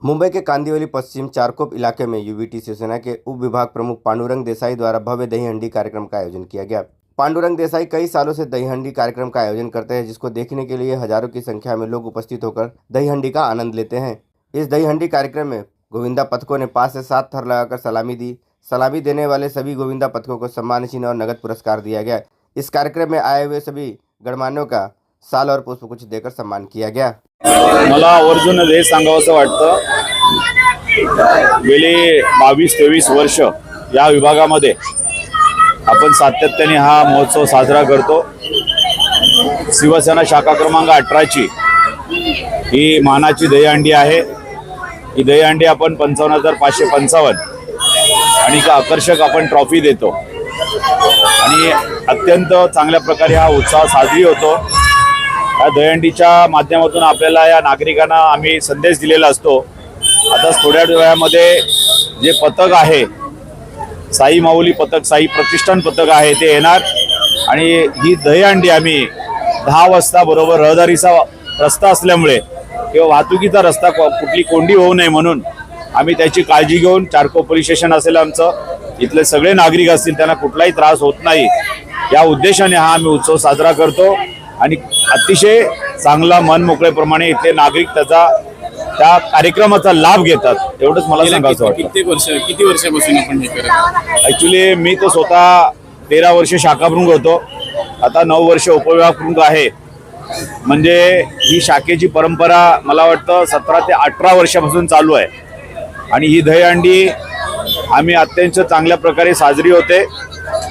मुंबई के कांदिवली पश्चिम चारकोप इलाके में यूवीटी शिवसेना के उप विभाग प्रमुख पांडुरंग देसाई द्वारा भव्य दही हंडी कार्यक्रम का आयोजन किया गया। पांडुरंग देसाई कई सालों से दही हंडी कार्यक्रम का आयोजन करते हैं, जिसको देखने के लिए हजारों की संख्या में लोग उपस्थित होकर दही हंडी का आनंद लेते हैं। इस दही हंडी कार्यक्रम में गोविंदा पथकों ने 5 से 7 थर लगाकर सलामी दी। सलामी देने वाले सभी गोविंदा पथकों को सम्मान चिन्ह और नगद पुरस्कार दिया गया। इस कार्यक्रम में आए हुए सभी गणमान्यों का साल और पुष्पगुच्छ देकर सम्मान किया गया। मला आवर्जून हे सांगावंसं वाटतं, गेली 22-23 वर्ष या विभागामध्ये आपण सातत्याने हा महोत्सव साजरा करतो। शिवसेना शाखा क्रमांक 18 ची ही मानाची दहीहंडी आहे। ही दहीहंडी आपण 55,555 आणि एक आकर्षक आपण ट्रॉफी देतो आणि अत्यंत चांगल्या प्रकारे हा उत्सव साजरी होतो। या दहीहंडीच्या माध्यमातून आपल्याला या नागरिकांना आम्ही संदेश दिलेला असतो। आता थोड्या वेळामध्ये जे पथक आहे, साई माऊली पथक, साई प्रतिष्ठान पथक आहे, ते येणार आणि ही दहीहंडी आम्ही 10 वाजता बरोबर रहदारीचा रस्ता असल्यामुळे किंवा वाहतुकीचा रस्ता कुठली कोंडी होऊ नये म्हणून आम्ही त्याची काळजी घेऊन चारकोप पोलीस स्टेशन असेल आमचं, इथले सगळे नागरिक असतील त्यांना कुठलाही त्रास होत नाही या उद्देशाने हा आम्ही उत्सव साजरा करतो आणि अतिशय चांगला मन मोकळेप्रमाणे इथले नागरिक त्या कार्यक्रमाचा लाभ घेतात। एवढंच मला सांगायचं वाटतं। किती वर्षापासून आपण हे करत? ॲक्च्युली मी तर स्वतः 13 वर्ष शाखा प्रमुख होतो, आता 9 वर्ष उपविभाग प्रमुख आहे। म्हणजे ही शाखेची परंपरा मला वाटतं 17 ते 18 वर्षापासून चालू आहे आणि ही दहीहंडी आम्ही अत्यंत चांगल्या प्रकारे साजरी होते,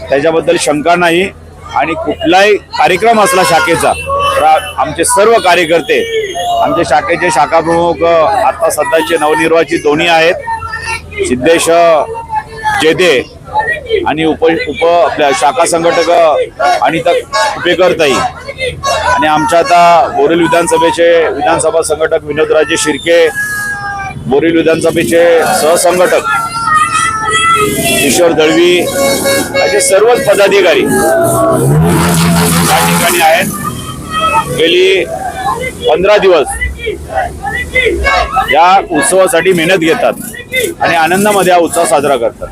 त्याच्याबद्दल शंका नाही। आणि कुठलाही कार्यक्रम असला शाखेचा तर आमचे सर्व कार्यकर्ते, आमच्या शाखेचे शाखा प्रमुख आता सध्याचे नवनिर्वाचित दोन्ही आहेत, सिद्धेश जेदे आणि उप आपल्या शाखा संघटक अनिता कुपेकरताई आणि आमच्या आता बोरील विधानसभेचे विधानसभा संघटक विनोदराजे शिर्के, बोरील विधानसभेचे सहसंघटक किशोर दळवी, असे सर्वच पदाधिकारी या ठिकाणी आहेत। गेली 15 दिवस या उत्सवासाठी मेहनत घेतात आणि आनंदामध्ये हा उत्सव साजरा करतात।